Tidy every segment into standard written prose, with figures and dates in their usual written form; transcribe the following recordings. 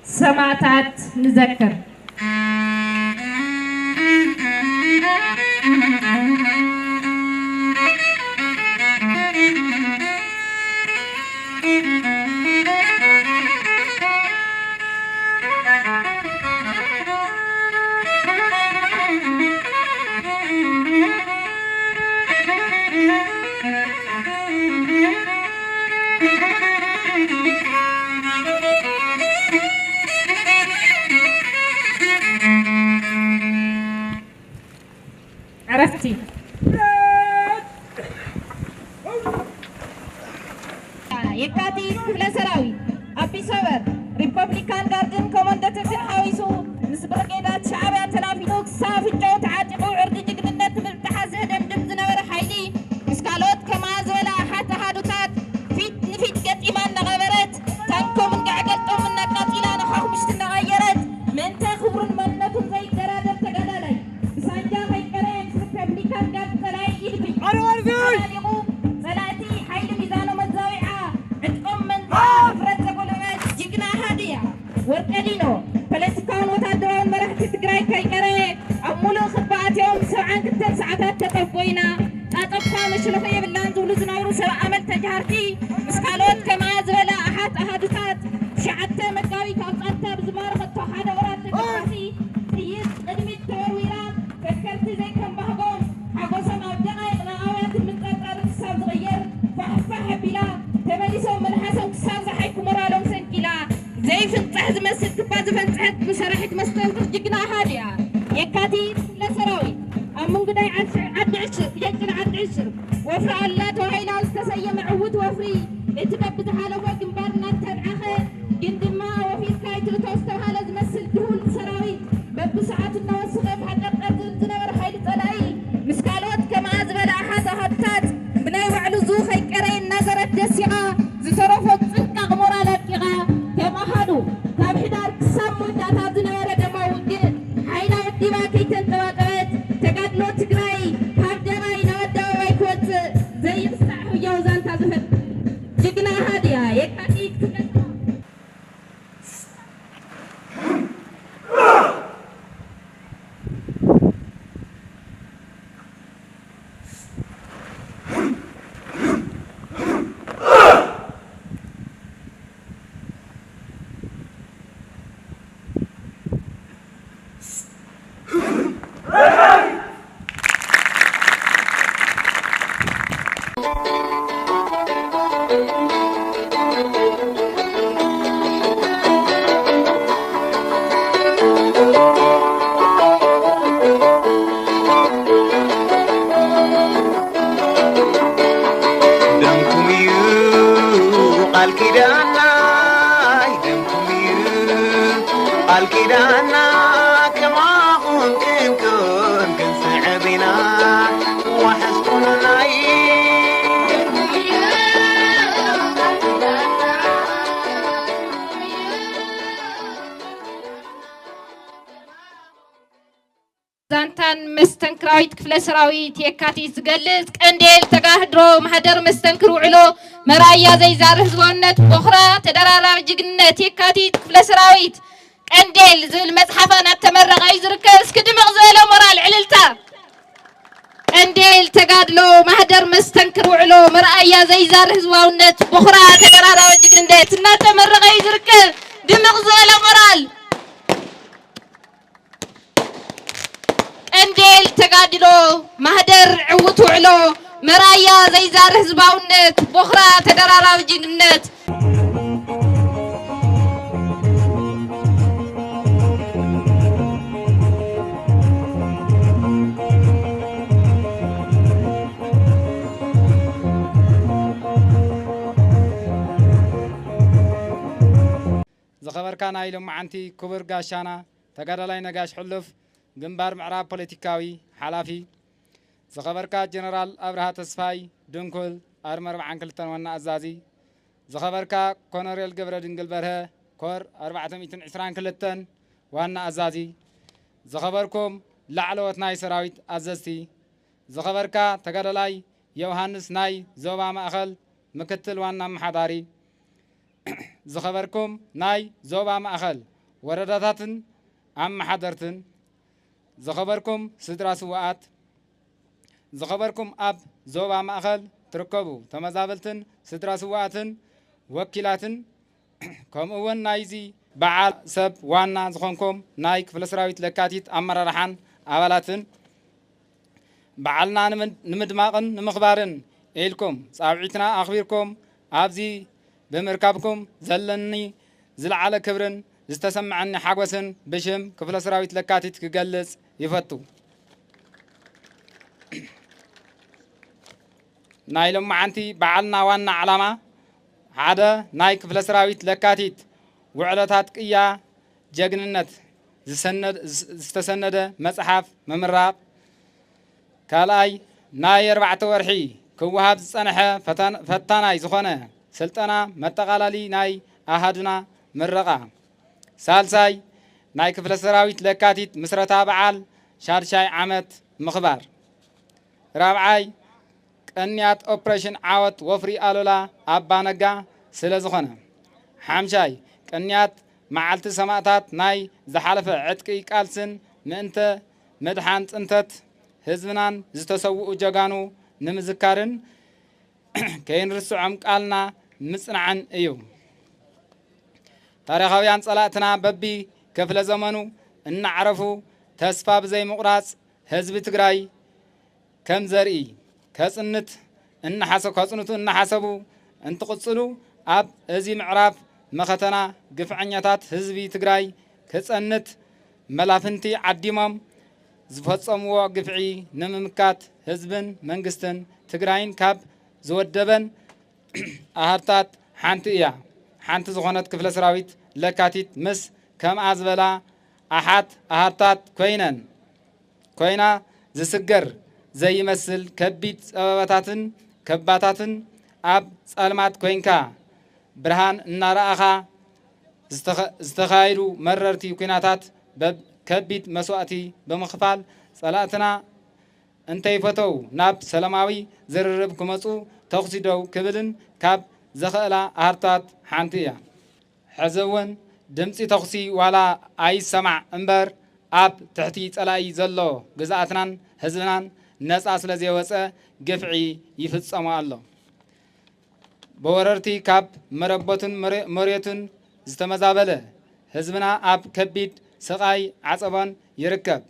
سمعتات نذكر عرفتي يكاتي كفل سراوي أبي صبر ريبابليكان جاردن كوماندات سحاويسو مسبرقيدات شعبان تنافينوك صافي الجوت عاتقو عرق جقننات مرتحزة دمدم زنور حيلي مسكالوت كما زولا حتى هادوتات فيت قد إيمان نغبرت تانكو من قعقلتو من نقاطيلا نخاخ مشتنا غيرت من تخبر منكم زي درادر تقلالي بسانجا خيكرين ريبابليكان جارد تلاي إلبي زلاتي حيل ميزانو مزاوعة عدقم من فرد زقلمات جقنا هادية ورقدينو فلسكان وتادرون مرحت تقراي كيكري أمولو خطبات يوم سبعان كتن ساعتات تطفوينا أطفا مشلوخي باللان زولو زنورو سبع عمل تجارتي مسكالوت كما زولا أحات أهادوتات شعدت مقاوي كوصانتا بزمار خطو حدا ورات تقراتي تيس قدمي التورويرات فكرتي زي كم بهقوم حقوسا مبدأي ناويات المتقرر كساب صغير فحفاها بلا تمليسو ملحسو كساب زحيكو مرالوم سنكيلا زي فنصح زمسل كباد فنصحت بشرحت مستوى جقنا هادية يكاتي لسراوي أمون قداي عد عشر يجن عد عشر وفر الله توهينا واستسيم عود وفري اتببت حاله وقنبارنا تبعخه قندما وفي كايتو توستوها لازم مسل دهول سراوي بب ساعات النوسخة بحقق قتل زنور حيل طلعي مسكالوت كما زبل أحد هبتات بناي وعلو زوخي كرين نظرت دسيعة زترفوك صنقق مرالكيغا كما هادو كاب حدار كسامو داتا زنور دما وقل حيلا وديما كي تنتواقبت تقادلو تقراي كاب دماي نوداو بايكوت زي مستعحو يوزان تازفت جقنا هادية يكاتيك تقدر الكيدانا كما ممكن كن سعبنا وحسبنا زانتان مستنكراويت كفل سراويت يكاتي زقلز قنديل تقاهدرو محدر مستنكرو علو مرايا زي زار هزبونت بخرى تدرارا جقنت يكاتي كفل سراويت قنديل زل مصحفنا تمرق يزركس كدمغ زيلو مرال عللتا قنديل تقادلو محدر مستنكرو علو مرايا زي زار هزبونت بخرى تدرارا جقنت نا تمرق يزركس دمغ زيلو مرال قنديل تقادلو محدر عوتو علو مرايا زي زار هزبونت بخرى تدرارا جقنت زخبركا نايلم معنتي كبر قاشانا تقادلاي نقاش حلف جنبار معراب بوليتيكاوي حلافي زخبركا جنرال أبرها تسفاي دنكل أرمر معن كلتن وانا أزازي زخبركا كونريل قبر دنقل برها كور 420 كلتن وانا أزازي زخبركم لعلوت ناي سراويت أزازتي زخبركا تقادلاي يوهانس ناي زوبا مأخل مكتل وانا محضاري زخبركم ناي زوبا مأخل ወረዳታትን ኣመሓደርትን ዝኸበርኩም ስድራ ስዋኣት ዝኸበርኩም ኣብ ዞባ ማእኸል ትርከቡ ተመዛበልትን ስድራ ስዋኣትን ወኪላትን ከምኡውን ናይዚ በዓል ሰብ ዋና ዝኾንኩም ናይ ክፍለ ሰራዊት ለካቲት ኣመራርሓን ኣባላትን በዓልና ንምድማቕን ንምኽባርን ኢልኩም ጻውዒትና ኣኽቢርኩም ኣብዚ ብምርካብኩም ዘለኒ ዝለዓለ ክብርን ዝተሰምዐኒ ሓጎስን ብሽም ክፍለ ሰራዊት ለካቲት ክገልጽ ይፈቱ። ናይ ሎማዓንቲ በዓልና ዋና ዓላማ ሓደ ናይ ክፍለ ሰራዊት ለካቲት ውዕለታት ቅያ ጀግንነት ዝተሰነደ መጽሓፍ ምምራቕ፣ ካልኣይ ናይ 4 ወርሒ ክወሃብ ዝጸንሐ ፈታናይ ዝኾነ ስልጠና መጠቓላሊ ናይ ኣሃዱና ምረቓ፣ ሳልሳይ ናይ ክፍለ ሰራዊት ለካቲት ምስረታ በዓል ሻድሻይ ዓመት ምኽባር፣ ራብዓይ ቀንያት ኦፕሬሽን ዓወት ወፍሪ ኣሎላ ኣባ ነጋ ስለ ዝኾነ፣ ሓምሻይ ቀንያት መዓልቲ ሰማዕታት ናይ ዝሓለፈ ዕጥቂ ቃልስን ምእንተ መድሓን ጽንተት ህዝብናን ዝተሰውኡ ጀጋኑ ንምዝካርን ከይንርስዖም ቃልና ምጽናዕን እዩ። ታሪኻውያን ጸላእትና በቢ ክፍለ ዘመኑ እናዕረፉ ተስፋ ብዘይ ምቑራጽ ህዝቢ ትግራይ ከም ዘርኢ ከጽንቱ እናሓሰቡ እንትቕጽሉ ኣብ እዚ ምዕራፍ መኸተና ግፍዐኛታት ህዝቢ ትግራይ ክጸንት መላፍንቲ ዓዲሞም ዝፈጸምዎ ግፍዒ ንምምካት ህዝብን መንግስትን ትግራይን ካብ ዝወደበን ኣሃርታት ሓንቲ እያ። ሓንቲ ዝኾነት ክፍለ ሰራዊት ለካቲት ምስ ከምኣ ዝበላ ኣሓት ኣሃርታት ኮይና ዝስገር ዘይመስል ከቢድ ፀበባታትን ከባታትን ኣብ ጸልማት ኮይንካ ብርሃን እናረኣኻ ዝተኻይዱ መረርቲ ኩናታት ከቢድ መስዋእቲ ብምኽፋል ጸላእትና እንተይፈተው ናብ ሰላማዊ ዝርርብ ክመፁ ተኽሲ ደው ክብልን ካብ ዘኽእላ ኣሃርታት ሓንቲ እያ። ሕዚ እውን ድምፂ ተኽሲ ዋላ ኣይሰማዕ እምበር ኣብ ትሕቲ ጸላኢ ዘሎ ግዝኣትናን ህዝብናን ነፃ ስለ ዘይወፀ ግፍዒ ይፍጸሞ ኣሎ። በወረርቲ ካብ መረበቱን መሬቱን ዝተመዛበለ ህዝብና ኣብ ከቢድ ስቃይ ዓፀቦን ይርከብ።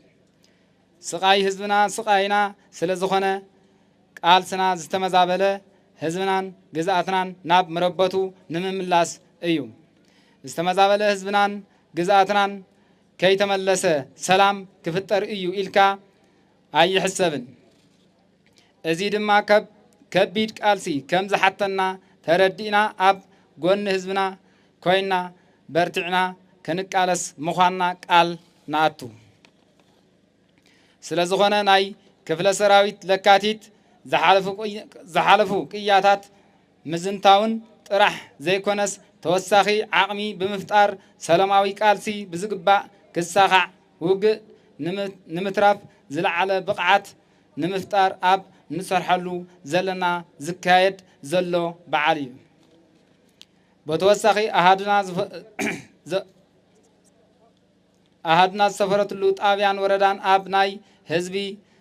ስቃይ ህዝብና ስቃይና ስለ ዝኾነ ቃልስና ዝተመዛበለ ህዝብናን ግዝኣትናን ናብ መረበቱ ንምምላስ እዩ። ዝተመዛበለ ህዝብናን ግዝኣትናን ከይተመለሰ ሰላም ክፍጠር እዩ ኢልካ ኣይሕሰብን። እዚ ድማ ከቢድ ቃልሲ ከም ዝሓተና ተረዲእና ኣብ ጎኒ ህዝብና ኮይና በርቲዕና ክንቃለስ ምዃንና ቃል ንኣቱ። ስለ ዝኾነ ናይ ክፍለ ሰራዊት ለካቲት ዝሓለፉ ቅያታት ምዝንታውን ጥራሕ ዘይኮነስ ተወሳኺ ዓቕሚ ብምፍጣር ሰላማዊ ቃልሲ ብዝግባእ ክሳኻዕ ውግእ ንምትራፍ ዝለዓለ ብቕዓት ንምፍጣር ኣብ ንሰርሐሉ ዘለና ዝካየድ ዘሎ በዓል እዩ። ብተወሳኺ ኣሃድና ዝሰፈረትሉ ጣብያን ወረዳን ኣብ ናይ ህዝቢ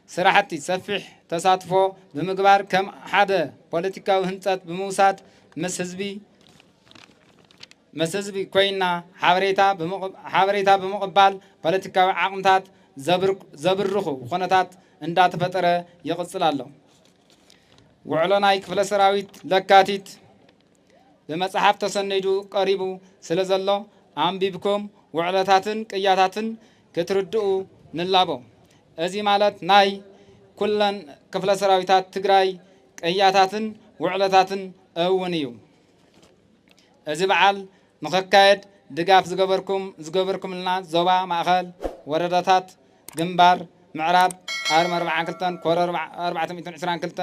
ስራሕቲ ሰፊሕ ተሳትፎ ብምግባር ከም ሓደ ፖለቲካዊ ህንፀት ብምውሳድ ምስ ህዝቢ ኮይና ሓበሬታ ብምቕባል ፖለቲካዊ ዓቕምታት ዘብርኹ ኩነታት እንዳተፈጠረ ይቕፅል ኣሎ። ውዕሎ ናይ ክፍለ ሰራዊት ለካቲት ብመጽሓፍ ተሰነዱ ቀሪቡ ስለ ዘሎ ኣንቢብኩም ውዕለታትን ቅያታትን ክትርድኡ ንላቦ። እዚ ማለት ናይ ኩለን ክፍለ ሰራዊታት ትግራይ ቅያታትን ውዕለታትን እውን እዩ። እዚ በዓል ንኽካየድ ድጋፍ ዝገበርኩምልና ዞባ ማእኸል ወረዳታት ግንባር ምዕራብ ኣርማ 42 ኮረ 422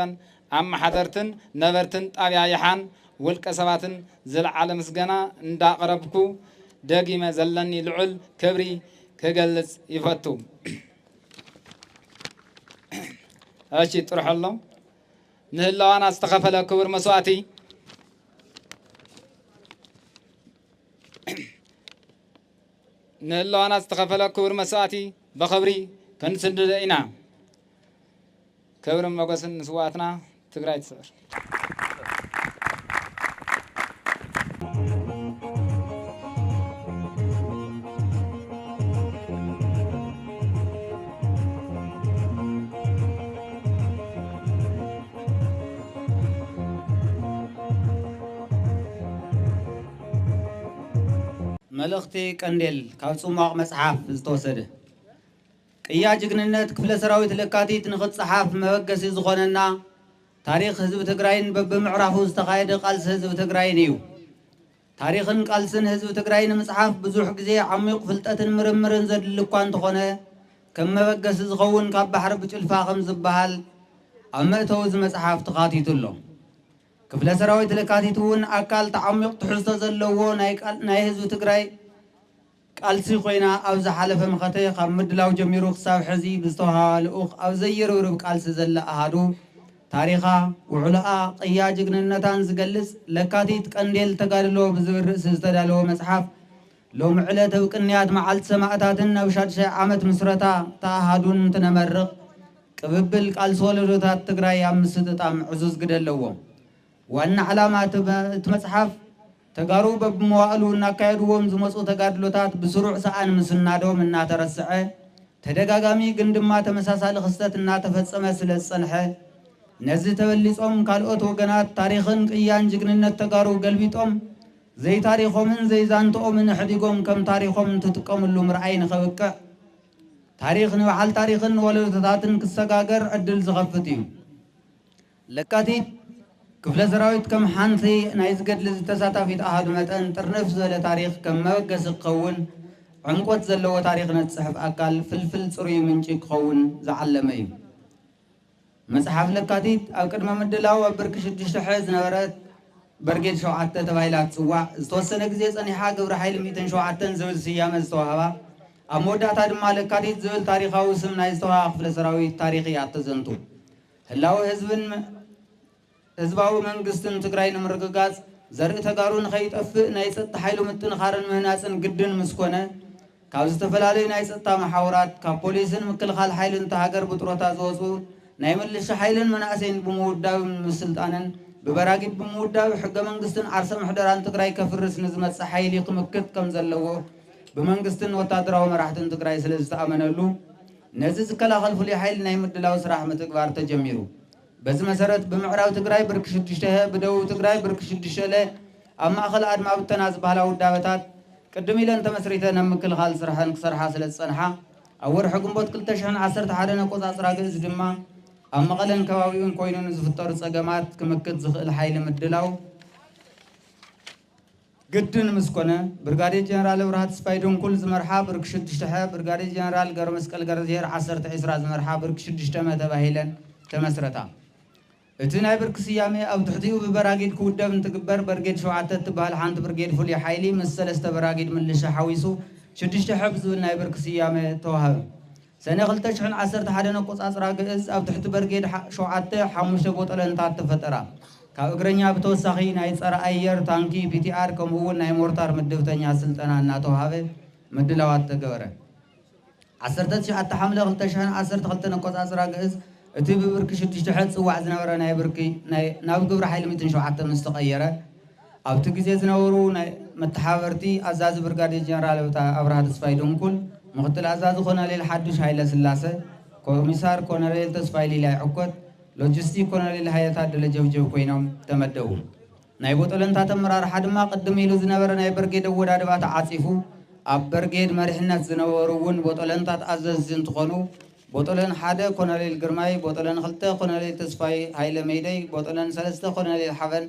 ኣመሓደርትን ነበርትን ጣብያ ይሓን ውልቀ ሰባትን ዝለዓለ ምስገና እንዳቀረብኩ ደጊመ ዘለኒ ልዑል ክብሪ ክገልጽ ይፈቱ። እሺ ጥርሐሎ ንህላዋና ዝተኸፈለ ክቡር መስዋእቲ نهلوانا استخفلا كبر مساتي بخبري كنسدد إنا كبر مقصن سواتنا تقرأي تصور ملختي كندل كاوصماق مصحف زتوسده قيا جግንነት ክፍለ ሰራዊት ለካቲት ንኽት صحاف መበገሲ ዝኾነና ታሪክ ህዝብ ትግራይን በብምዕራፉ ዝተኻየደ ቃልሲ ህዝብ ትግራይን እዩ ታሪክን ቃልስን ህዝብ ትግራይን መጽሐፍ ብዙሕ ግዜ ዓሚቕ ፍልጠትን ምርምርን ዘድሊ እኳ እንተኾነ ከም መበገሲ ዝኸውን ካብ ባሕሪ ብጭልፋ ከም ዝበሃል ኣብ መእተዊ እዚ መጽሓፍ ተኻቲቱሎ ክፍለ ሰራዊት ለካቲት እውን ኣካል ተዓሚቕ ትሕዝቶ ዘለዎ ናይ ህዝቢ ትግራይ ቃልሲ ኮይና ኣብ ዝሓለፈ ምኸተ ካብ ምድላው ጀሚሩ ክሳብ ሕዚ ብዝተወሃበ ልኡኽ ኣብ ዘይርብርብ ቃልሲ ዘላ ኣሃዱ ታሪኻ ውዕሎኣ ቅያ ጅግንነታን ዝገልጽ ለካቲት ቀንዴል ተጋድሎ ብዝብል ርእሲ ዝተዳለወ መጽሓፍ ሎሚ ዕለት ኣብ ቅንያት መዓልቲ ሰማዕታትን ኣብ 6 ዓመት ምስረታ ተኣሃዱን እንትነመርቕ ቅብብል ቃልሲ ወለዶታት ትግራይ ኣብ ምስጥጣም ዕዙዝ ግደ ኣለዎ ዋና ዓላማ እቲ መጽሓፍ ተጋሩ በብመዋእሉ እናካየድዎም ዝመፁ ተጋድሎታት ብስሩዕ ሰኣን ምስናዶም እናተረስዐ ተደጋጋሚ ግን ድማ ተመሳሳሊ ክስተት እናተፈጸመ ስለ ዝጸንሐ ነዚ ተበሊጾም ካልኦት ወገናት ታሪኽን ቅያን ጅግንነት ተጋሩ ገልቢጦም ዘይታሪኾምን ዘይዛንትኦምን ሕዲጎም ከም ታሪኾም እንትጥቀምሉ ምርኣይ ንኸብቅዕ ታሪኽ ንበዓል ታሪኽን ወለዶታትን ክሰጋገር ዕድል ዝኸፍት እዩ ለካቲት ክፍለ ሰራዊት ከም ሓንቲ ናይ ዝገድሊ ዝተሳታፊት ኣሃዱ መጠን ጥርንፍ ዝበለ ታሪክ ከም መበገሲ ክኸውን ዕምቆት ዘለዎ ታሪክ ነፅሕፍ ኣካል ፍልፍል ፅሩይ ምንጪ ክኸውን ዝዓለመ እዩ መጽሓፍ ለካቲት ኣብ ቅድመ ምድላው ኣብ ብርኪ 6 ዝነበረት በርጌድ 7 ተባሂላ ትጽዋዕ ዝተወሰነ ግዜ ጸኒሓ ግብረ ሓይሊ 107 ዝብል ስያመ ዝተዋህባ ኣብ መወዳእታ ድማ ለካቲት ዝብል ታሪኻዊ ስም ናይ ዝተዋህባ ክፍለ ሰራዊት ታሪኽ እያ ተዘንቱ ህላዊ ህዝባዊ መንግስትን ትግራይ ንምርግጋጽ ዘርኢ ተጋሩ ንኸይጠፍእ ናይ ጸጥታ ሓይሉ ምጥንኻርን ምህናጽን ግድን ምስኮነ ካብ ዝተፈላለዩ ናይ ጸጥታ ማሕበራት ካብ ፖሊስን ምክልኻል ሓይልን ተሃገር ብጥሮታ ዝወፁ ናይ ምልሻ ሓይልን መናእሰይን ብምውዳብ ምስልጣንን ብበራጊድ ብምውዳብ ሕገ መንግስትን ዓርሰ ምሕደራን ትግራይ ከፍርስ ንዝመጽእ ሓይሊ ክምክት ከም ዘለዎ ብመንግስትን ወታደራዊ መራሕትን ትግራይ ስለ ዝተኣመነሉ ነዚ ዝከላኸል ፍሉይ ሓይሊ ናይ ምድላው ስራሕ ምትግባር ተጀሚሩ በዚ መሰረት ብምዕራብ ትግራይ ብርኪ 6 ብደቡብ ትግራይ ብርኪ 6 ኣብ ማእኸል ኣድማ ብተና ዝበሃላ ውዳበታት ቅድም ኢለን ተመስሪተን ኣብ ምክልኻል ስራሕን ክሰርሓ ስለ ዝጸንሓ ኣብ ወርሒ ግንቦት 2011 ኣቆጻጽራ ግእዝ ድማ ኣብ መቐለን ከባቢኡን ኮይኑ ንዝፍጠሩ ጸገማት ክምክት ዝኽእል ሓይሊ ምድላው ግድን ምስኮነ ብርጋዴር ጀነራል ኣብርሃ ተስፋይ ድንኩል ዝመርሓ ብርኪ 6 ብርጋዴር ጀነራል ገብረ መስቀል ገረዝሄር 10 ዝመርሓ ብርኪ 6 ተባሂለን ተመስረታ እቲ ናይ ብርኪ ስያሜ ኣብ ትሕቲኡ ብበራጊድ ክውደብ እንትግበር በርጌድ 7 ትበሃል ሓንቲ ብርጌድ ፍሉይ ሓይሊ ምስ 3 በራጊድ ምልሻ ሓዊሱ 6 ዝብል ናይ ብርኪ ስያሜ ተዋህበ ሰነ 2011 ኣቆጻጽራ ግእዝ ኣብ ትሕቲ በርጌድ 7 5 ቦጠለንታት ተፈጠራ ካብ እግረኛ ብተወሳኺ ናይ ጸረ ኣየር ታንኪ ፒቲአር ከምኡውን ናይ ሞርታር ምድብተኛ ስልጠና እናተዋህበ ምድላዋት ተገበረ 19 ሐምለ 2012 ኣቆጻጽራ ግእዝ እቲ ብብርኪ 6 ጽዋዕ ዝነበረ ናይ ብርኪ ናብ ግብረ ሓይሊ 107 ምስ ተቐየረ ኣብቲ ግዜ ዝነበሩ ናይ መተሓበርቲ ኣዛዚ ብርጋዴር ጀነራል ኣብርሃ ተስፋይ ድንኩል ምክትል ኣዛዚ ኮሎኔል ሓዱሽ ሃይለ ስላሴ ኮሚሳር ኮሎኔል ተስፋይ ሊላይ ዕኮት ሎጂስቲክ ኮሎኔል ሃይታት ደለጀብጀብ ኮይኖም ተመደቡ ናይ ቦጠለንታት ኣመራርሓ ድማ ቅድም ኢሉ ዝነበረ ናይ በርጌድ ኣወዳድባ ተዓጺፉ ኣብ በርጌድ መሪሕነት ዝነበሩ እውን ቦጠለንታት ኣዘዝቲ እንትኾኑ ቦጠለን 1 ኮሎኔል ግርማይ ቦጠለን 2 ኮሎኔል ተስፋይ ሃይለ ሜይደይ ቦጠለን 3 ኮሎኔል ሓበን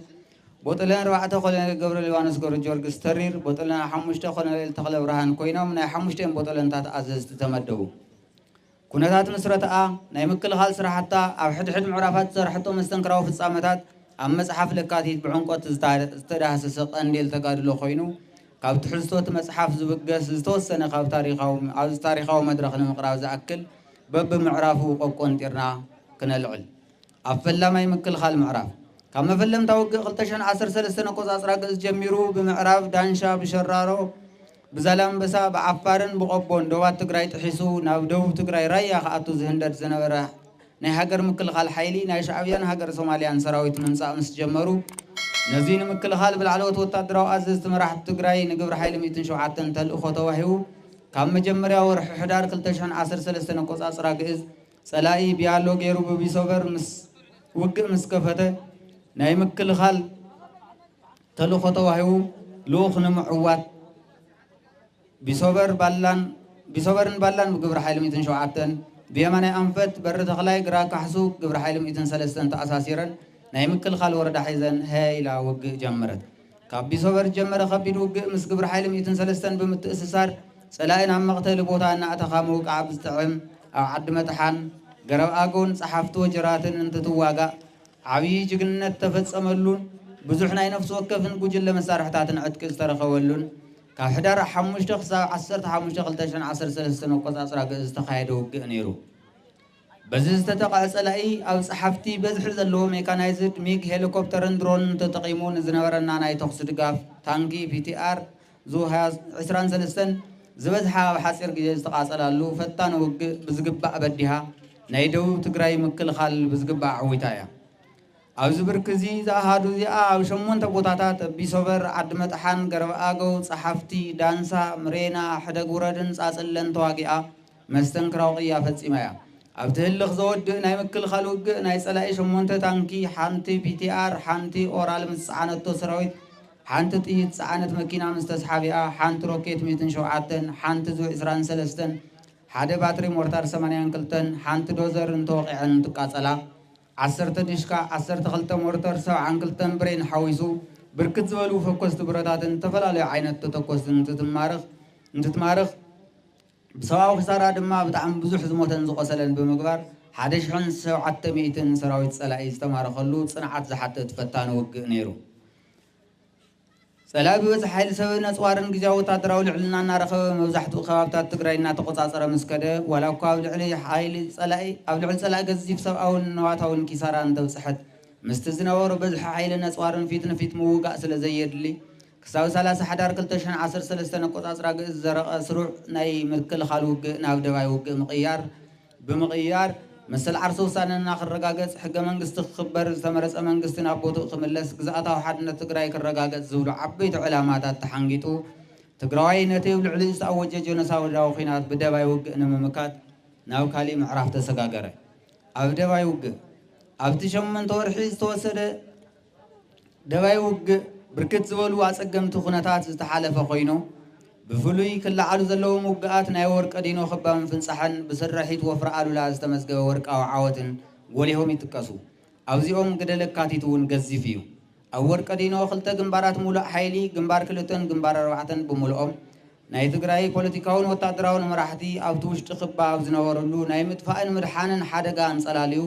ቦጠለን 4 ኮሎኔል ገብረ ሊባኖስ ገብረ ጊዮርጊስ ተሪር ቦጠለን 5 ኮሎኔል ተኽለ ብርሃን ኮይኖም ናይ 5 ቦጠለንታት ኣዘዝቲ ተመደቡ ኩነታት ምስረታኣ ናይ ምክልኻል ስራሕታ ኣብ ሕድሕድ ምዕራፋት ዝሰርሐቶ መስተንክራዊ ፍጻመታት ኣብ መጽሓፍ ለካቲት ብዕንቆት ዝተዳሰሰ ቀንዴል ተጋድሎ ኮይኑ ካብ ትሕዝቶት መጽሓፍ ዝብገስ ዝተወሰነ ካብ ታሪኻዊ መድረኽ ንምቕራብ ዝኣክል በብምዕራፉ ቆቆንጢርና ክነልዕል ኣብ ፈላማይ ምክልኻል ምዕራፍ ካብ መፈለምታ ውግእ 2013 ኣቆጻጽራ ግእዝ ጀሚሩ ብምዕራብ ዳንሻ ብሸራሮ بزلامبሳ بعفارن بقبون دوات تግራይ ጥሒሱ ናብ ደቡብ ትግራይ ራያ ከኣቱ ዝህንደድ ዝነበረ ናይ ሃገር ምክልኻል ሓይሊ ናይ ሻዕብያን ሃገር ሶማልያን ሰራዊት ምምፃእ ምስ ጀመሩ ነዚ ንምክልኻል ብላዕለዎት ወታደራዊ ኣዘዝቲ መራሕቲ ትግራይ ንግብሪ ሓይሊ 107 ተልእኾ ተዋሂቡ ካብ መጀመርያ ወርሒ ሕዳር 2013 ኣቆፃፅራ ግእዝ ፀላኢ ቢያሎ ገይሩ ብቢሶበር ምስ ውግእ ምስ ከፈተ ናይ ምክልኻል ተልእኾ ተዋሂቡ ልኡኽ ንምዕዋት ቢሶበርን ባላን ግብሪ ሓይሊ 107 ብየማናይ ኣንፈት በሪ ተኽላይ ግራ ካሕሱ ግብሪ ሓይሊ 103 ተኣሳሲረን ናይ ምክልኻል ወረዳ ሒዘን ሃይላ ውግእ ጀመረት ካብ ቢሶበር ጀመረ ከቢድ ውግእ ምስ ግብሪ ሓይሊ 103 ብምትእስሳር ፀላኢን ኣብ መቕተሊ ቦታ እናእተኻ ምውቃዕ ብዝጥዕም ኣብ ዓዲ መጥሓን ገረብ ኣጎን ጸሓፍቲ ወጀራትን እንትትዋጋእ ዓብዪ ጅግንነት ተፈጸመሉን ብዙሕ ናይ ነፍሲ ወከፍን ጉጅለ መሳርሕታትን ዕጥቂ ዝተረኸበሉን ካብ ሕዳር 5 ክሳብ 15 2013 ኣቆፃፅራ ግእዝ ዝተኻየደ ውግእ ነይሩ በዚ ዝተጠቕዐ ፀላኢ ኣብ ጸሓፍቲ በዝሒ ዘለዎ ሜካናይዝድ ሚግ ሄሊኮፕተርን ድሮንን ተጠቒሙ ንዝነበረና ናይ ተኽሲ ድጋፍ ታንኪ ፒቲኣር ዙ 23 ዝበዝሓ ኣብ ሓፂር ግዜ ዝተቓፀላሉ ፈጣን ውግእ ብዝግባእ በዲሃ ናይ ደቡብ ትግራይ ምክልኻል ብዝግባእ ዓዊታ እያ ኣብዚ ብርኪ እዚ ዝኣሃዱ እዚኣ ኣብ 8 ቦታታት ቢሶበር ዓዲ መጥሓን ገረብ ኣገው ጸሓፍቲ ዳንሳ ምሬና ሕደግ ውረድን ፃፅለን ተዋጊኣ መስተንክራዊ ቅያ ፈፂማ እያ ኣብቲ ህልኽ ዘወድእ ናይ ምክልኻል ውግእ ናይ ፀላኢ 8 ታንኪ ሓንቲ ፒቲኣር ሓንቲ ኦራል ምስ ፀዓነቶ ሰራዊት ሓንቲ ጥይት ፀዓነት መኪና ምስ ተስሓቢኣ ሓንቲ ሮኬት 107 ሓንቲ ዙ 23 ሓደ ባትሪ ሞርታር 82 ሓንቲ ዶዘር እንተወቂዐን እንትቃፀላ 10 ዲሽካ 12 ሞርተር 72 ብሬን ሓዊሱ ብርክት ዝበሉ ፈኮስቲ ብረታትን ተፈላለዩ ዓይነት ተተኮስትን እንትትማርኽ ብሰብኣዊ ክሳራ ድማ ብጣዕሚ ብዙሕ ዝሞተን ዝቆሰለን ብምግባር 1700 ሰራዊት ፀላኢ ዝተማረኸሉ ፅንዓት ዝሓትት ፈታኒ ውግእ ነይሩ ፀላኢ ብበዝሒ ሓይሊ ሰብ ነፅዋርን ግዜያዊ ወታደራዊ ልዕልና እናረኸበ መብዛሕትኡ ከባብታት ትግራይ እናተቆፃፀረ ምስ ከደ ዋላ እኳ ኣብ ልዕሊ ፀላኢ ገዚፍ ሰብኣውን ነዋታውን ኪሳራ እንተብፅሐት ምስቲ ዝነበሩ በዝሒ ሓይሊ ነፅዋርን ፊት ንፊት ምውጋእ ስለ ዘየድሊ ክሳብ 30 ሓዳር 2013 ኣቆፃፅራ ግእዝ ዘረቐ ስሩዕ ናይ ምክልኻል ውግእ ናብ ደባይ ውግእ ብምቕያር መሰል ዓርሲ ውሳነ እናክረጋገፅ ሕገ መንግስቲ ክኽበር ዝተመረፀ መንግስቲ ናብ ቦትኡ ክምለስ ግዝኣታዊ ሓድነት ትግራይ ክረጋገፅ ዝብሉ ዓበይቲ ዕላማታት ተሓንጊጡ ትግራዋይ ነቲ ኣብ ልዕሊ ዝተኣወጀ ጆኖሳይዳዊ ኩናት ብደባይ ውግእ ንምምካት ናብ ካሊእ ምዕራፍ ተሰጋገረ ኣብ ደባይ ውግእ ኣብቲ 8 ወርሒ ዝተወሰደ ደባይ ውግእ ብርክት ዝበሉ ኣፀገምቲ ኩነታት ዝተሓለፈ ኮይኑ ብፍሉይ ክለዓሉ ዘለዉ ውግኣት ናይ ወርቀ ዲኖ ክባን ፍንፃሕን ብስራሒት ወፍሪ ኣሉላ ዝተመዝገበ ወርቃዊ ዓወትን ጎሊሆም ይጥቀሱ ኣብዚኦም ገደለ ካቲት እውን ገዚፍ እዩ ኣብ ወርቀ ዲኖ 2 ግንባራት ሙሉእ ሓይሊ ግንባር 2 ግንባር 4 ብምልኦም ናይ ትግራይ ፖለቲካውን ወታደራውን መራሕቲ ኣብቲ ውሽጢ ክባ ኣብ ዝነበረሉ ናይ ምጥፋእን ምድሓንን ሓደጋ እንፀላልዩ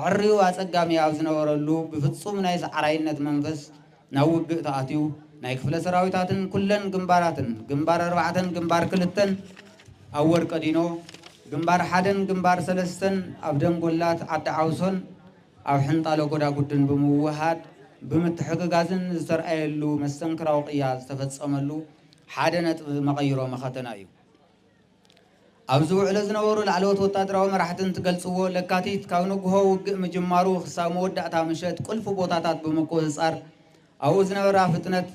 ዕርዩ ኣፀጋሚ ኣብ ዝነበረሉ ብፍፁም ናይ ሰዓራይነት መንፈስ ናብ ውግእ ተኣትዩ ናይ ክፍለ ሰራዊታትን ኩለን ግንባራትን ግንባር 4 ግንባር 2 ኣብ ወርቀ ዲኖ ግንባር 1 ግንባር 3 ኣብ ደንጎላት ዓዲ ዓውሶን ኣብ ሕንጣሎ ጎዳጉድን ብምውሃድ ብምትሕግጋዝን ዝተረኣየሉ መስተንክራዊ ቅያ ዝተፈፀመሉ ሓደ ነጥቢ መቐይሮ መኸተና እዩ ኣብዚ ውዕለ ዝነበሩ ላዕለዎት ወታደራዊ መራሕትን ትገልፅዎ ለካቲት ካብ ንግሆ ውግእ ምጅማሩ ክሳብ መወዳእታ ምሸት ቁልፊ ቦታታት ብምቁፅፃር ኣብኡ ዝነበራ ፍጥነት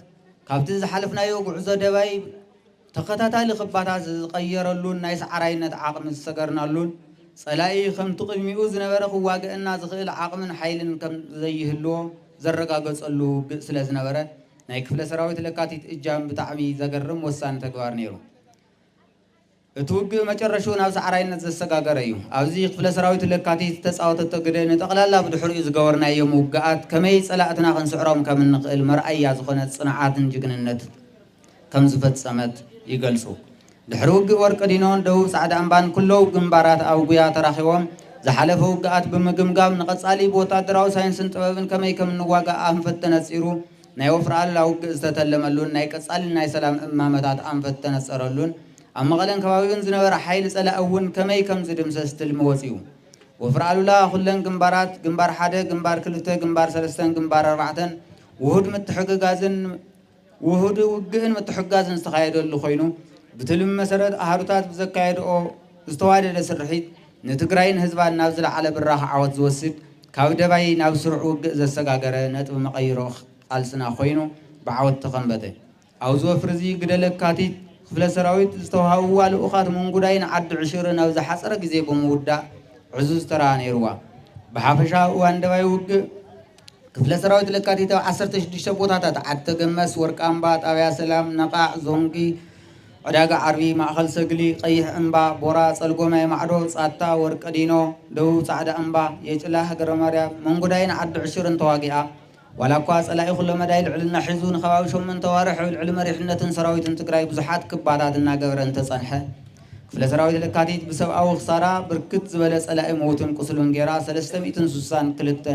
ካብቲ ዝሓለፍናዮ ጉዕዞ ደባይ ተኸታታሊ ክባታት ዝቀየረሉን ናይ ሰዓራይነት ዓቕሚ ዝሰገርናሉን ፀላኢ ከምቲ ቅድሚኡ ዝነበረ ክዋግአና ዝኽእል ዓቕምን ሓይልን ከም ዘይህልዎ ዘረጋገፀሉ ውግእ ስለ ዝነበረ ናይ ክፍለ ሰራዊት ለካቲት እጃም ብጣዕሚ ዘገርም ወሳኒ ተግባር ነይሩ እቲ ውግእ መጨረሻው ናብ ሰዓራይነት ዘሰጋገረ እዩ ኣብዚ ክፍለ ሰራዊት ለካቲት ተፃወተቶ ግደ ንጠቕላላ ብድሕሪኡ ዝገበርናዮም ውግኣት ከመይ ፀላእትና ክንስዕሮም ከም እንኽእል መርኣያ ዝኾነ ፅንዓትን ጅግንነት ከም ዝፈፀመት ይገልፁ ድሕሪ ውግእ ወርቀ ዲኖን ደቡብ ፃዕዳ እምባን ኩለው ግንባራት ኣብ ጉያ ተራኺቦም ዝሓለፈ ውግኣት ብምግምጋም ንቐፃሊ ብወታደራዊ ሳይንስን ጥበብን ከመይ ከም እንዋጋእ ኣንፈት ተነፂሩ ናይ ወፍሪ ኣሉላ ውግእ ዝተተለመሉን ናይ ቀፃሊ ናይ ሰላም እማመታት ኣንፈት ተነፀረሉን ኣብ መቐለን ከባቢውን ዝነበረ ሓይሊ ፀላኢ እውን ከመይ ከም ዝድምሰስ ትልሚ ወፂኡ ወፍሪ ኣሉላ ኩለን ግንባራት ግንባር 1 ግንባር 2 ግንባር 3 ግንባር 4 ውሁድ ምትሕግጋዝን ውሁድ ውግእን ምትሕጋዝን ዝተኻየደሉ ኮይኑ ብትልም መሰረት ኣሃዱታት ብዘካየድኦ ዝተዋደደ ስርሒት ንትግራይን ህዝባን ናብ ዝለዓለ ብራኽ ዓወት ዝወስድ ካብ ደባይ ናብ ስሩዕ ውግእ ዘሰጋገረ ነጥቢ መቐይሮ ቃልስና ኮይኑ ብዓወት ተኸንበተ ኣብዚ ወፍሪ እዚ ግደ ለካቲት ክፍለ ሰራዊት ዝተዋሃብዋ ልኡኻት መንጉዳይን ዓዲ ዕሽር ናብ ዝሓፀረ ግዜ ብምውዳእ ዕዙዝ ተራ ነይርዋ ብሓፈሻ እዋን ደባይ ውግእ ክፍለ ሰራዊት ለካቲት ኣብ 16 ቦታታት ዓዲ ተገመስ ወርቃምባ ጣብያ ሰላም ነቓዕ ዞንጊ ዕዳጋ ዓርቢ ማእኸል ሰግሊ ቀይሕ እምባ ቦራ ፀልጎማይ ማዕዶ ጻታ ወርቀዲኖ ደቡብ ጻዕዳ እምባ የጭላ ሃገረ ማርያም መንጉዳይን ዓዲ ዕሽርን ተዋጊኣ ዋላ እኳ ጸላኢ ኩሎ መዳይ ልዕልና ሒዙ ንኸባቢ 8 ተዋርሕ ልዕሊ መሪሕነትን ሰራዊትን ትግራይ ብዙሓት ክባታት እናገበረ እንተጸንሐ ክፍለ ሰራዊት ለካቲት ብሰብኣዊ ክሳራ ብርክት ዝበለ ጸላኢ ሞትን ቁስሉን ጌራ 362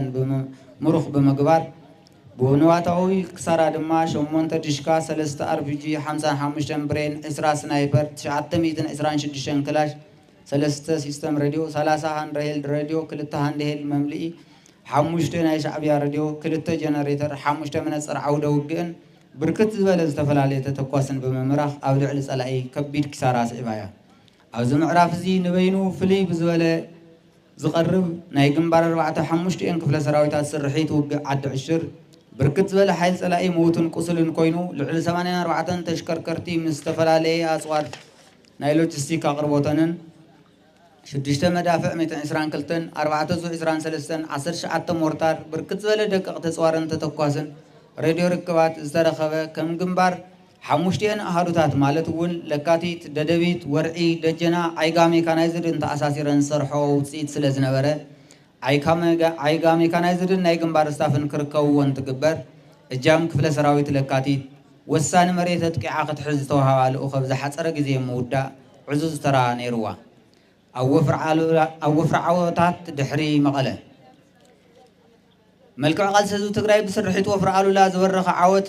ምሩኽ ብምግባር ብንዋታዊ ክሳራ ድማ 8 ዲሽካ 3 RPG 55 ብሬን 20 ስናይፐር 926 ክላሽ 3 ሲስተም ሬድዮ 30 ሃንድሄልድ ሬድዮ 2 ሃንድሄልድ መምልኢ 5 ናይ ሻዕብያ ሬድዮ 2 ጀነሬተር 5 መነፅር ዓውደ ውግእን ብርክት ዝበለ ዝተፈላለየ ተተኳስን ብምምራኽ ኣብ ልዕሊ ጸላኢ ከቢድ ክሳራ ስዒባያ ኣብዚ ምዕራፍ እዚ ንበይኑ ፍልይ ብዝበለ ዝቐርብ ናይ ግንባር 4-5 ክፍለ ሰራዊታት ስርሒት ውግእ ዓዲ ዕሽር ብርክት ዝበለ ሓይል ጸላኢ ሞትን ቁስልን ኮይኑ ልዕሊ 84 ተሽከርከርቲ ምስ ዝተፈላለየ ኣጽዋር ናይ ሎጂስቲክ ኣቕርቦተንን 6 መዳፍዕ 122 4 ዙ 23 19 ሞርታር ብርክት ዝበለ ደቀቕቲ ኣጽዋርን ተተኳስን ሬድዮ ርክባት ዝተረኸበ ከም ግንባር 5 ኣሃዱታት ማለት እውን ለካቲት ደደቢት ወርዒ ደጀና ዓይጋ ሜካናይዝድን ተኣሳሲረን ሰርሖ ውፅኢት ስለ ዝነበረ ዓይጋ ሜካናይዝድን ናይ ግንባር ስታፍን ክርከብዎን ትግበር እጃም ክፍለ ሰራዊት ለካቲት ወሳኒ መሬት ኣጥቂዓ ክትሕዝ ዝተዋሃባ ልኡኸ ብዝሓፀረ ግዜ ምውዳእ ዕዙዝ ተራ ነይርዋ ኣብ ወፍሪ ዓወታት ድሕሪ መቐለ መልክዕ ቃልሲ ህዝቢ ትግራይ ብስርሒት ወፍሪ ኣሉላ ዝበረኸ ዓወት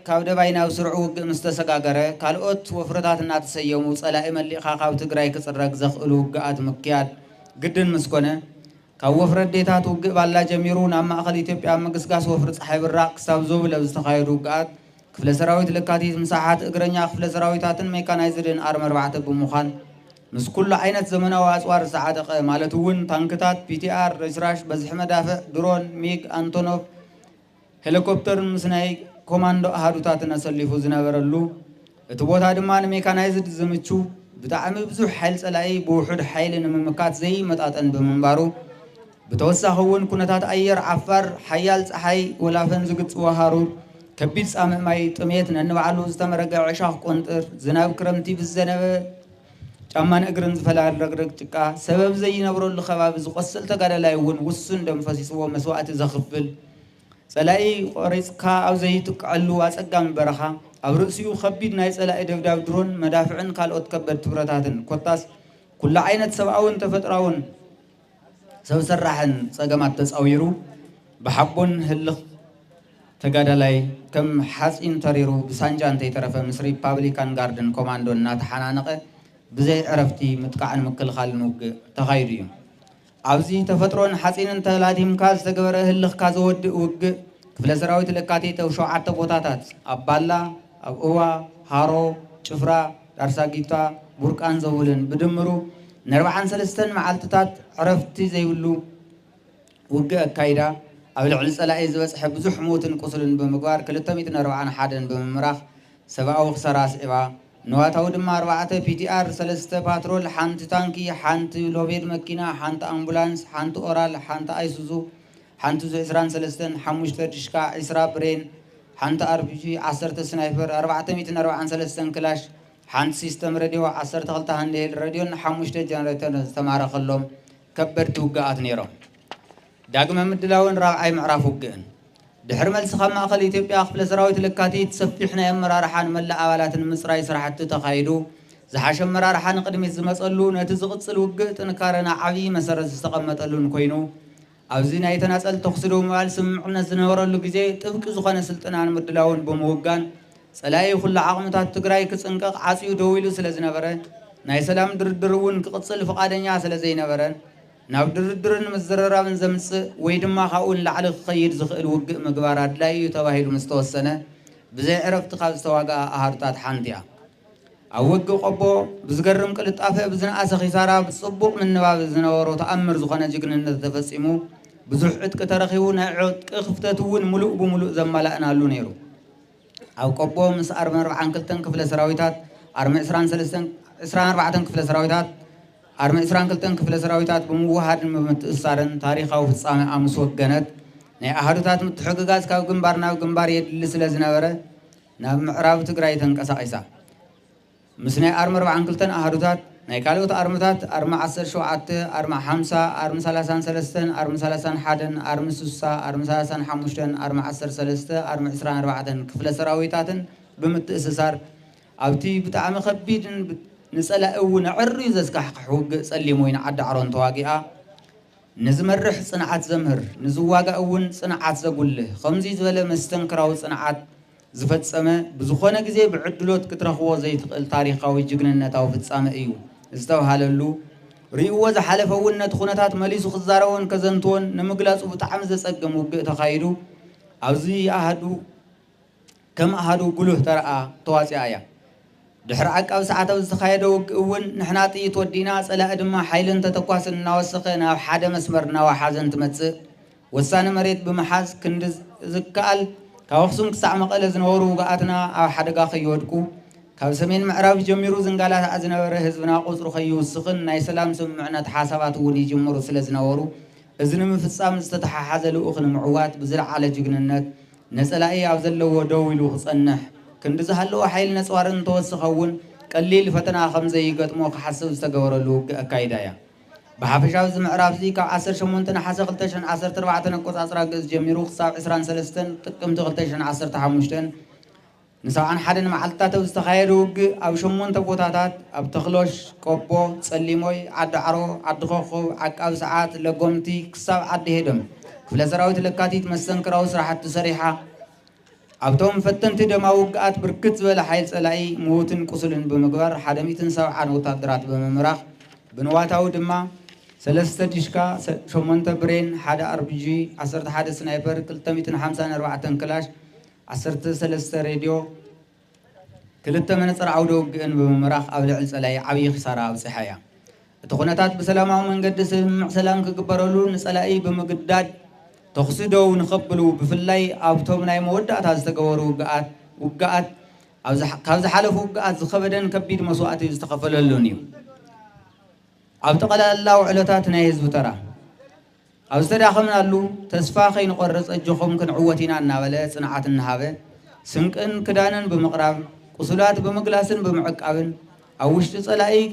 ካብ ደባይ ናብ ስሩዕ ውግእ ምስ ተሰጋገረ ካልኦት ወፍርታት እናተሰየሙ ጸላኢ መሊእኻ ካብ ትግራይ ክፅረግ ዘኽእሉ ውግኣት ምክያድ ግድን ምስ ኮነ ካብ ወፍሪ ኣዴታት ውግእ ባላ ጀሚሩ ናብ ማእኸል ኢትዮጵያ ምግስጋስ ወፍሪ ፀሓይ ብራቅ ክሳብ ዞብል ኣብ ዝተኻየዱ ውግኣት ክፍለ ሰራዊት ለካቲት ምሳሓት እግረኛ ክፍለ ሰራዊታትን ሜካናይዝድን ኣርሚ 4 ብምዃን ምስ ኩሉ ዓይነት ዘመናዊ ኣጽዋር ዝተዓጠቐ ማለት እውን ታንክታት ፒቲአር ሬስራሽ በዝሒ መዳፍዕ ድሮን ሚግ አንቶኖቭ ሄሊኮፕተር ምስ ናይ ኮማንዶ ኣሃዱታትን ኣሰሊፉ ዝነበረሉ እቲ ቦታ ድማ ንሜካናይዝድ ዝምቹ ብጣዕሚ ብዙሕ ሓይል ጸላኢ ብውሑድ ሓይሊ ንምምካት ዘይመጣጠን ብምንባሩ ብተወሳኺ እውን ኩነታት ኣየር ዓፋር ሓያል ፀሓይ ወላፈን ዝግፅዎ ሃሩር ከቢድ ጻምእ ማይ ጥሜት ነንባዕሉ ዝተመረገ ዕሻኽ ቆንጥር ዝናብ ክረምቲ ብዝዘነበ ጫማን እግርን ዝፈላል ረግረግ ጭቃ ሰበብ ዘይነብረሉ ከባቢ ዝቆስል ተጋዳላይ እውን ውሱን ደም ፈሲስዎ መስዋዕቲ ዘኽፍል ጸላኢ ቆሪፅካ ኣብ ዘይትቅዐሉ ኣጸጋሚ በረኻ ኣብ ርእሲኡ ከቢድ ናይ ጸላኢ ደብዳብ ድሮን መዳፍዕን ካልኦት ከበድቲ ብረታትን ኮታስ ኩሉ ዓይነት ሰብኣውን ተፈጥራውን ሰብ ሰራሕን ጸገማት ተፃዊሩ ብሓቦን ህልኽ ተጋዳላይ ከም ሓፂን ተሪሩ ብሳንጃ እንተይተረፈ ምስ ሪፓብሊካን ጋርድን ኮማንዶ እናተሓናነቐ ብዘይ ዕረፍቲ ምጥቃዕን ምክልኻልን ውግእ ተኻይዱ እዩ ኣብዚ ተፈጥሮን ሓፂንን ተላቲምካ ዝተገበረ ህልኽካ ዘወድእ ውግእ ክፍለ ሰራዊት ለካቲት ኣብ 7 ቦታታት ኣብ ባላ ኣብ እዋ ሃሮ ጭፍራ ዳርሳጊታ ቡርቃን ዘውልን ብድምሩ ን43 መዓልትታት ዕረፍቲ ዘይብሉ ውግእ ኣካይዳ ኣብ ልዕሊ ጸላኢ ዝበፅሐ ብዙሕ ሞትን ቁስልን ብምግባር 241 ብምምራኽ ሰብኣዊ ክሳራ ስዒባ ንዋታዊ ድማ 4 ፒቲአር 3 ፓትሮል ሓንቲ ታንኪ ሓንቲ ሎቤድ መኪና ሓንቲ ኣምቡላንስ ሓንቲ ኦራል ሓንቲ ኣይሱዙ ሓንቲ ዙ 23 5 ዲሽካ 20 ብሬን ሓንቲ RPG 10 ስናይፐር 443 ክላሽ ሓንቲ ሲስተም ሬድዮ 12 ሃንድሄል ሬድዮን 5 ጀነሬተር ዝተማረኸሎም ከበድቲ ውግኣት ነይሮም ዳግመ ምድላውን ራብዓይ ምዕራፍ ውግእን ድሕሪ መልሲ ካብ ማእኸል ኢትዮጵያ ክፍለ ሰራዊት ለካቲት ሰፊሕ ናይ ኣመራርሓን መላእ ኣባላትን ምፅራይ ስራሕቲ ተኻይዱ ዝሓሸ ኣመራርሓ ንቅድሚት ዝመፀሉ ነቲ ዝቕፅል ውግእ ጥንካረና ዓብዪ መሰረት ዝተቐመጠሉን ኮይኑ ኣብዚ ናይ ተናፀል ተኽሲ ደው ምባል ስምምዕነት ዝነበረሉ ግዜ ጥብቂ ዝኾነ ስልጥናን ምድላውን ብምውጋን ጸላኢ ኩሉ ዓቕምታት ትግራይ ክፅንቀቕ ዓፅዩ ደው ኢሉ ስለ ዝነበረ ናይ ሰላም ድርድር እውን ክቕፅል ፍቓደኛ ስለ ዘይነበረን ናብ ድርድርን ምዝርራብን ዘምፅእ ወይ ድማ ካብኡን ላዕሊ ክኸይድ ዝኽእል ውግእ ምግባር ኣድላይ እዩ ተባሂሉ ምስ ተወሰነ بزي عرفت خاز تواقع أهارتات حانتيا أوجه قبو بزقرم قلت أفا بزنا أسخي سارا بتصبق من نباب الزنور وتأمر زخانة جقن تفسئمو بزحت كترخيون عود خفتتون ملؤ بملؤ زمالأنا لونيرو أو قبو مس أربع عن كلتن كفل سراويتات أرمع إسران سلسن إسران أربعة كفل سراويتات أرمع إسران كلتن كفل سراويتات بموهاد متأثرن تاريخ أو في الصامع أمس وجنت نه أهارتات متحققات كاو جنبارنا وجنبار يدلس لزنابرة نام معراب تقرأي تنقص عيسى مسنا أرمع أربعة كلتن أهارتات نيكالوت أرمتات أرمع عشر شوعات أرمع خمسة أرمع ثلاثان سلستن أرمع ثلاثان حدن أرمع سوسة أرمع ثلاثان حمشتن أرمع عشر سلستة أرمع إسران أربعة كفل سراويتاتن بمتأسسار أبتي بتعمل خبيد نسأل أون عري زسكح حوج سلموين عد عرون تواجئة نزمرح صنعات زمهر نزواج أون صنعات زقوله خمسي زوله مستنكراو صنعات زفت سما بزخونة جزء بعدلوت كترخوا زي التاريخ أو الجنة أو في السماء أيوه استوى هاللو ريوة زحلف أول ندخونات مليس خزارون كزنتون نمجلس وبتعمز سجم وبتخيلو أو زي أهدو كم أهدو كله ترى تواسي آية دحرعك أو ساعات أو زخيلو أول نحناتي تودينا سلا أدم حيلن تتقاس النواسقنا وحدا مسمرنا وحازن تمتس وسان مريت بمحاز كندز زكال كاوخسم كسع مقال زنورو وقعتنا أو حدا خيودكو كابسمين معرف جميرو زنقالات أزنورو هزبنا قصرو خيو السخن ناي سلام سمعنا تحاسبات وني جمرو سلزنورو إذن من في الصام استتحازلو أخن معوات بزرع على جقننات نسألائي عوزلو ودويلو خصنح كندز هلو حيل نسوارن توسخون قليل فتنا خمزة يقدمو كحسب استقورلو كايدايا بحافشاو زمعراف زي كاو 10 شمونتنا حاسة غلتشن 10 تربعتنا قوس عصرا قز جميرو خصاب 10 سلستن تقمت غلتشن 10 تحمشتن نسوعن حدن معلتاتو استخيرو أو شمونتا بوتاتات أب تخلوش كوبو تسليموي عد عرو عد خوخو عكاو ساعات لقومتي كساب عد هدم كفلا سراويت لكاتي تمسن كراو سراحة تسريحة أبتهم فتنت دما وقعت بركت ولا حيل سلاي موتن قصلن بمقبر حدميتن سوعان وتادرات بممراخ بنواتاو دما سلسة ديشكا شمونتا برين حدا RPG 10 حدا سنايبر 354 كلاش 10 سلسة راديو كلتا منصر عودو قن بممراخ أو لعل سلاي عبي خسارة أو صحايا تخونتات بسلامة ومن قدس سلام كقبرلو نسألائي بمقداد تخصدو ونخبلو بفلاي أبتوم ناي مودات هزتقورو وقعات كابز حالفو وقعات زخبدن كبيد مسوعاتي يستخفل اللونيو أبتقل الله وعلتات نايز بترا أبستداخمنا اللو تسفاخي نقرص أجوخم كن عوتنا النابلة صنعات النهابة سنكن كدانن بمقراب قصولات بمقلاسن بمعقابن أوشت صلائي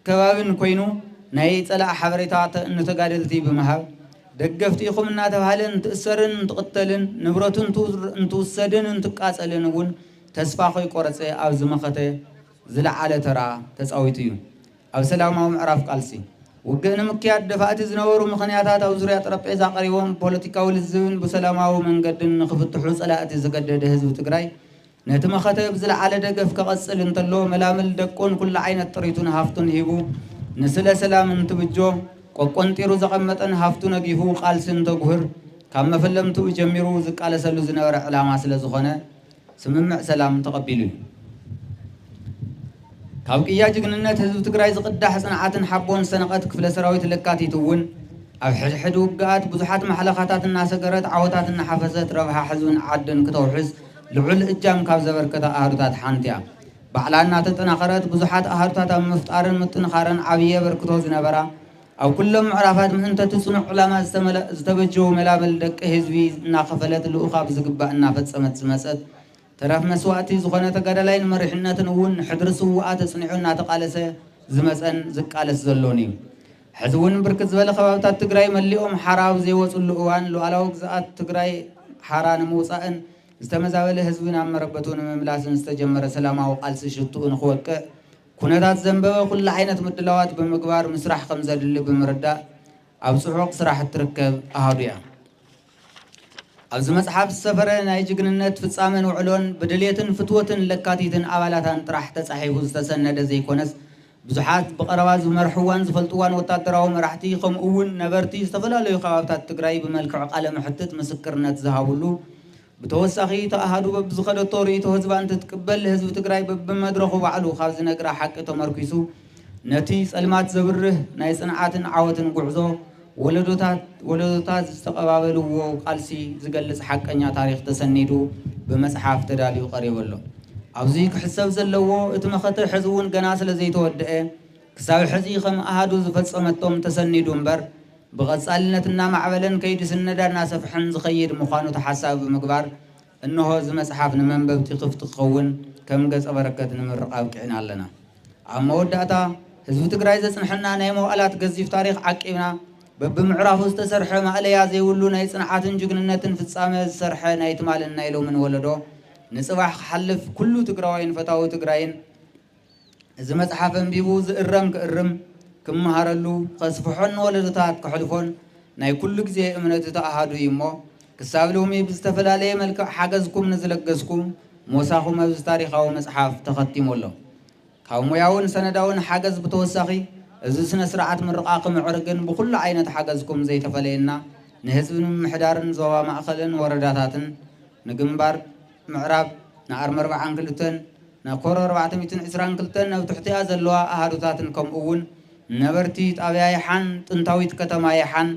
كبابن كوينو ناي صلاء حبريتات نتقادلتي بمهاب دقفتي خمنا تبهالن تأسرن تقتلن نبرتن توسدن تقاسلن ون تسفاخي قرصي أو زمخته زلع على ترى تساويتيو أو سلام معرف قالسي وقنا مكياد دفعت زنورو مخنياتات أو زريات ربعيزا قريبهم بوليتيكاو للزون بسلاماو من قدن خفتحو صلاة زقدد هزو تقراي نتمخته بزلع على دقف كقصل انتلو ملامل دقون كل عين الطريتون هافتون هيبو نسل سلام انتبجو وقنطيرو زقمتن هافتو نقيفو قالسن تقهر كما فلمتو جميرو زق على سلو زنور علامة سلزخونة سممع سلام تقبلو كابقيا جقننات هزو تقراي زقدا حسنعاتن حبون سنقات كفل سراويت لكاتي تون أو حد وقعات بزحات محلقاتات الناس قرات عوتات النحفزات ربها حزون عدن كتوحز لعل إجام كاب زبركتا أهرتات حانتيا بعلانا تتناخرات بزحات أهرتات مفتارن متنخارن عبية بركتو زنبرا أو كلهم عرفات من أنت تصنع علماء استبجو ملابل دك هزبي ناخفلات الأخا بزقباء النافت سمت تراف مسواتي زخونة قدلين مرحنة نون حدر سوءات صنعونا تقالسة زمسان زقالس زلوني حزون بركز بلا خبابتات تقراي مليهم حراو زي وصل لقوان لو على وقزات تقراي حران موسائن استمزاوله هزبنا مربتون مملاسن استجمر سلاما وقالس شتون خوك كونتات زنبه كل عينة مدلوات بمقبار مسرح خمزة اللي بمردة أو سحوق سراح تركب أهوديا أبز مصحف السفر نايجن النت في الصامن وعلون بدليتن فتوتن لكاتيتن أولاتن طرح تصحيح استسند زي كونس بزحات بقرواز ومرحوان زفلطوان وتادراو مرحتي خم أول نبرتي استفلا لي خبابتات تقراي بملك عقالة محتت مسكرنت زهاولو بتوسخي تأهدو ببزخد الطوري تهزبان تتقبل هزب تقراي بمدرخو بعلو خابز نقرا حق تمركيسو نتي سلمات زبره ناي صنعات عاوتن قعزو ولدوتات استقبابلو قالسي زقلص حقنيا تاريخ تسنيدو بمصحف تداليو قريب له ابزي كحسب زلوو اتمخته حزون غنا سلا زيتودئ كساب حزي خم احدو زفصمتهم تسنيدو انبر بغصالنتنا معبلن كيد سندانا سفحن زخيد مخانو تحساب بمقبار انه ز مصحف نمنبب تخفت قون كم غص بركت نمرقاب قعنا لنا اما وداتا حزب تግራይ ዘጽንሕና ናይ መዋዕላት ገዚፍ ታሪኽ ዓቂብና በብምዕራፉ ዝተሰርሐ ማእለያ ዘይብሉ ናይ ጽንዓትን ጅግንነትን ፍጻመ ዝሰርሐ ናይ ትማልን ናይ ሎምን ወለዶ ንጽባሕ ክሓልፍ ኩሉ ትግራዋይን ፈታዊ ትግራይን እዚ መጽሓፍ አንቢቡ ዝእረም ክእርም ክመሃረሉ ከስፍሖን ወለዶታት ክሕልፎን ናይ ኩሉ ግዜ እምነት ተኣሃዱ ይሞ ክሳብ ሎሚ ብዝተፈላለየ መልክዕ ሓገዝኩም ንዝለገስኩም ሞሳኹም ኣብዚ ታሪኻዊ መጽሓፍ ተኸቲሞሎ ካብ ሙያውን ሰነዳውን ሓገዝ ብተወሳኺ እዚ ስነ ስርዓት ምርቃቕ ምዕርግን ብኩሉ ዓይነት ሓገዝኩም ዘይተፈለየና ንህዝብ ምሕዳርን ዞባ ማእኸልን ወረዳታትን ንግንባር ምዕራብ ንኣርማ 42 ንኮሮ 422 ናብ ትሕቲያ ዘለዋ ኣሃዱታትን ከምኡውን ነበርቲ ጣብያ ይሓን ጥንታዊት ከተማ ይሓን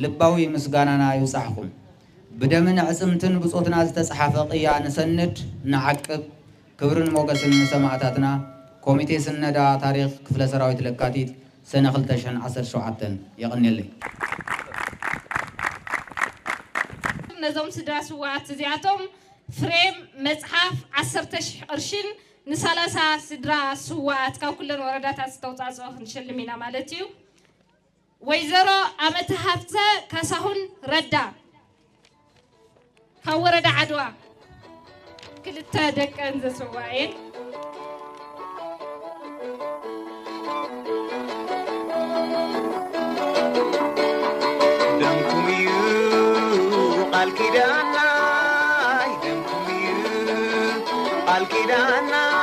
ልባዊ ምስጋናና ይውሳሕኩም ብደምን ዕጽምትን ብጾትና ዝተጻሓፈ ቅያ ንሰንድ ንዓቅብ ክብርን ሞገስን ንሰማዕታትና ኮሚቴ ስነዳ ታሪኽ ክፍለ ሰራዊት ለካቲት سنة 2017 يغنيلي نظام سدراس وات زياتهم فريم مصحف 10 قرشين نسالسا سدراس وات كاو كلن وردات استوصاصو نشلمينا مالتيو ويزرو امت حفصه كاساهون ردا كورد عدوا كلتا دقن زسواين الكيدانا